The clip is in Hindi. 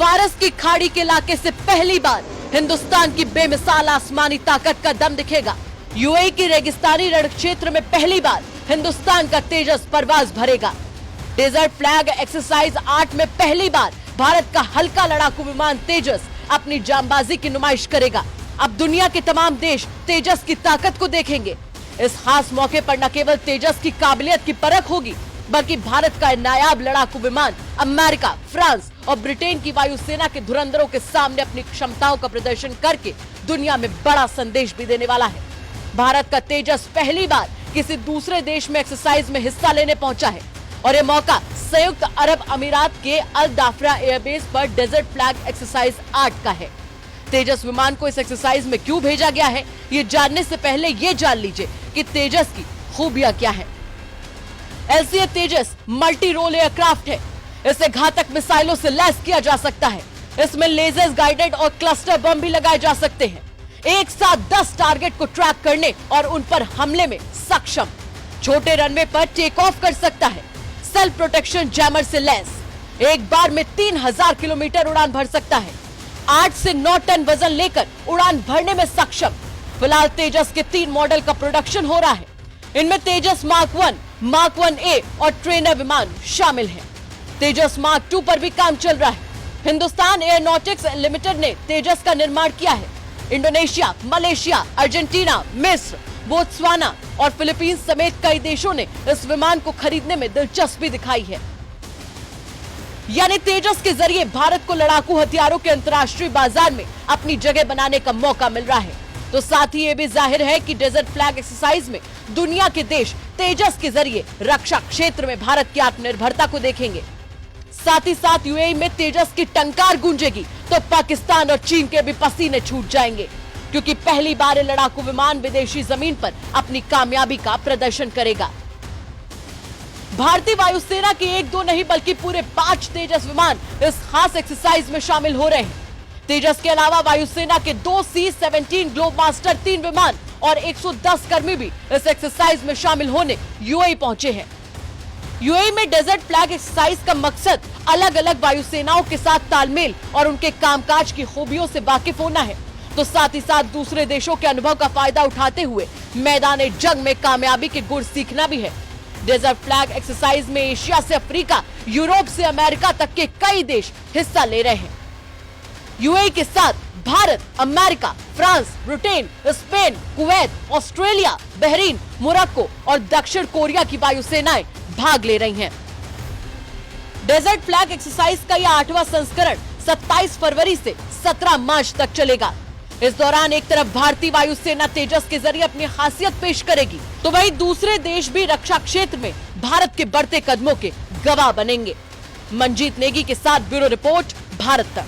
फारस की खाड़ी के इलाके से पहली बार हिंदुस्तान की बेमिसाल आसमानी ताकत का दम दिखेगा। यूएई की रेगिस्तानी रण क्षेत्र में पहली बार हिंदुस्तान का तेजस परवाज भरेगा। डेजर्ट फ्लैग एक्सरसाइज 8 में पहली बार भारत का हल्का लड़ाकू विमान तेजस अपनी जांबाजी की नुमाइश करेगा। अब दुनिया के तमाम देश तेजस की ताकत को देखेंगे। इस खास मौके पर न केवल तेजस की काबिलियत की परख होगी, बल्कि भारत का नायाब लड़ाकू विमान अमेरिका, फ्रांस और ब्रिटेन की वायुसेना के धुरंधरों के सामने अपनी क्षमताओं का प्रदर्शन करके दुनिया में बड़ा संदेश भी देने वाला है। भारत का तेजस पहली बार किसी दूसरे देश में एक्सरसाइज में हिस्सा लेने पहुंचा है और यह मौका संयुक्त अरब अमीरात के अल दाफरा एयरबेस पर डेजर्ट फ्लैग एक्सरसाइज 8 का है। तेजस विमान को इस एक्सरसाइज में क्यों भेजा गया है, ये जानने से पहले ये जान लीजिए कि तेजस की खूबियां क्या है। एलसीए तेजस मल्टी रोल एयरक्राफ्ट है। इसे घातक मिसाइलों से लैस किया जा सकता है। इसमें लेजर्स गाइडेड और क्लस्टर बम भी लगाए जा सकते हैं। एक साथ 10 टारगेट को ट्रैक करने और उन पर हमले में सक्षम। छोटे रनवे पर टेक ऑफ कर सकता है। सेल्फ प्रोटेक्शन जैमर से लैस। एक बार में 3000 किलोमीटर उड़ान भर सकता है। 8 से 9 टन वजन लेकर उड़ान भरने में सक्षम। फिलहाल तेजस के 3 मॉडल का प्रोडक्शन हो रहा है। इनमें तेजस मार्क 1, मार्क 1A और ट्रेनर विमान शामिल हैं। तेजस मार्क 2 पर भी काम चल रहा है। हिंदुस्तान एयरोनॉटिक्स लिमिटेड ने तेजस का निर्माण किया है। इंडोनेशिया, मलेशिया, अर्जेंटीना, मिस्र, बोत्सवाना और फिलीपींस समेत कई देशों ने इस विमान को खरीदने में दिलचस्पी दिखाई है। यानी तेजस के जरिए भारत को लड़ाकू हथियारों के अंतर्राष्ट्रीय बाजार में अपनी जगह बनाने का मौका मिल रहा है। तो साथ ही ये भी जाहिर है कि डेजर्ट फ्लैग एक्सरसाइज में दुनिया के देश तेजस के जरिए रक्षा क्षेत्र में भारत की आत्मनिर्भरता को देखेंगे। साथ ही साथ यूएई में तेजस की टंकार गूंजेगी तो पाकिस्तान और चीन के भी पसीने छूट जाएंगे, क्योंकि पहली बार लड़ाकू विमान विदेशी जमीन पर अपनी कामयाबी का प्रदर्शन करेगा। भारतीय वायुसेना के 1-2 नहीं बल्कि पूरे 5 तेजस विमान इस खास एक्सरसाइज में शामिल हो रहे हैं। तेजस के अलावा वायुसेना के 2 C-17 ग्लोबमास्टर 3 विमान और 110 कर्मी भी इस एक्सरसाइज में शामिल होने यूएई पहुंचे हैं। यूएई में डेजर्ट फ्लैग एक्सरसाइज का मकसद अलग अलग वायुसेनाओं के साथ तालमेल और उनके कामकाज की खूबियों से वाकिफ होना है, तो साथ ही साथ दूसरे देशों के अनुभव का फायदा उठाते हुए मैदान जंग में कामयाबी के गुर सीखना भी है। डेजर्ट फ्लैग एक्सरसाइज में एशिया से अफ्रीका, यूरोप से अमेरिका तक के कई देश हिस्सा ले रहे हैं। यूएई के साथ Bharat, America, France, Britain, Spain, Kuwait, Australia, Bahrain, Morocco और दक्षिण कोरिया की वायुसेनाएं भाग ले रही हैं। डेजर्ट फ्लैग एक्सरसाइज का यह 8वां संस्करण 27 फरवरी से 17 मार्च तक चलेगा। इस दौरान एक तरफ भारतीय वायुसेना तेजस के जरिए अपनी खासियत पेश करेगी, तो वहीं दूसरे देश भी रक्षा क्षेत्र में भारत के बढ़ते कदमों के गवाह बनेंगे। मंजीत नेगी के साथ ब्यूरो रिपोर्ट, भारत तक।